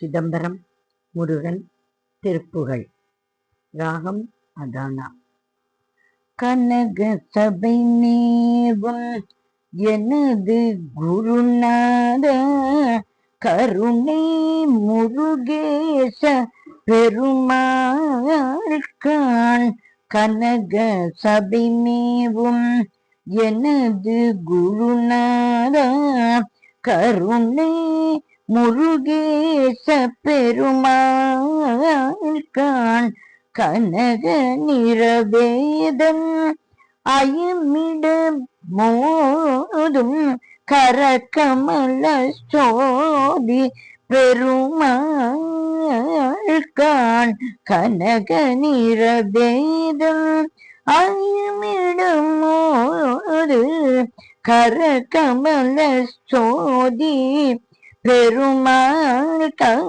சிதம்பரம் முருகன் திருப்புகழ். ராகம் அதானா. கனக சபை நேவும் எனது குருநாத கருணை முருகேச பெருமாள்கான். கனக சபை நேவும் எனது குருநாத கருணை முருகேச பெருமாள்கான். கனக நிறவேதம் அயமிட மோதும் கரகமல சோதி பெருமாள்கான். கனக நிறவேதம் அயமிடம் மோது கரகமல சோதி பெருமாள்கான்.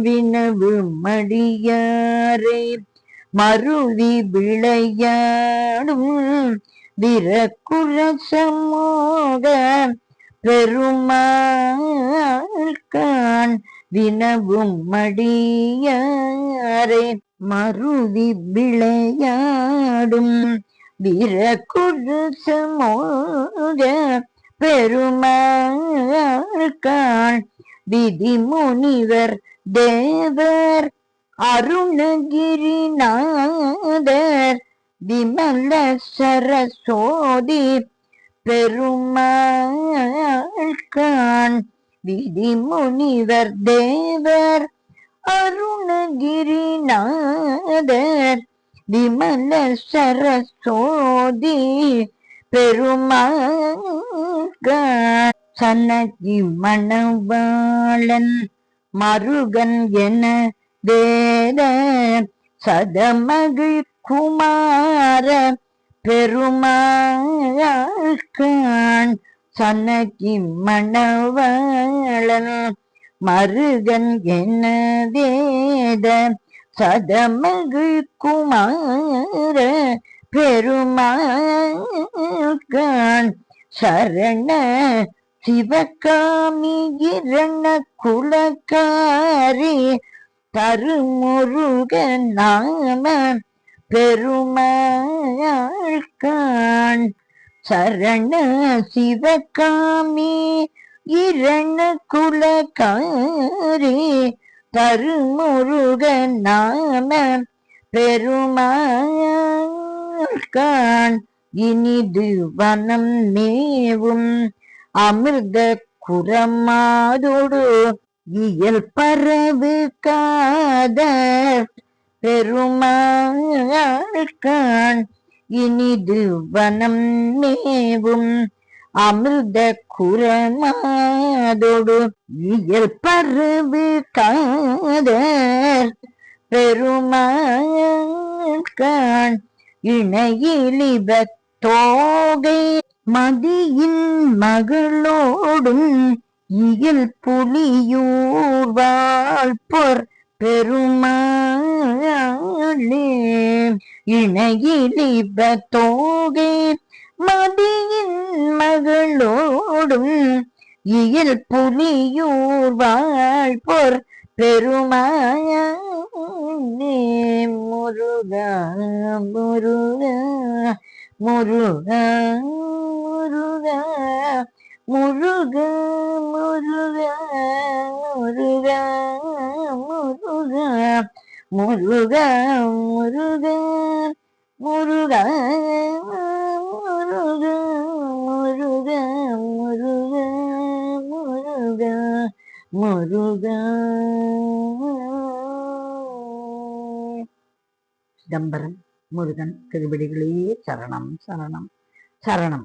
வினவு மடியாரை மருவி விளையாடும் விரக்குர சமோக பெருமாள்கான். வினவும் மடியாரை மருவி விளையாடும் விரக்குர சமோக பெருமாள்கான். விதி முனிவர் தேவர் அருணகிரிநாதர் விமல சரஸ்வதி பெருமாள்கான். விதி முனிவர் தேவர் அருணகிரிநாதர் விமல சரஸ்வதி பெருமாள்கான். சன்னதி மணவாளன் மருகன் என வேத சதமகிழ் குமார பெருமாள்கான். சன்னதி மணவாளன் மருகன் என வேத சதமகிழ் குமார பெருமாள்கான். சரண சிவகாமி இரண குலகாரி தருமுருக நாம பெருமாள்கான். சரண சிவகாமி இரண குலகாரி தருமுருக நாம பெருமாள்கான். இனிது வனம் மேவும் அமிர்த குரமாதோடு இயல் பரவு காத பெருமாள்கான். இனிது வனம் மேவும் அமிர்த குரமாதோடு இயல் பரவு காத பெருமாள்கான். இணையிலிப தோகை மதியின் மகளோடும் இயல் புலியூர் வாழ்பொர் பெருமாளே. இணையிலிப தோகை மதியின் மகளோடும் இயல் புலியூர் வாழ்பொர் பெருமாளே. முருகா முருகா முருகா முருகா முருகா முருகா முருகா முருகா முருகா முருகா முருகா முருகா முருகா முருகா முருகா. சிதம்பரம் முருகன் திருவடிகளே சரணம் சரணம் சரணம்.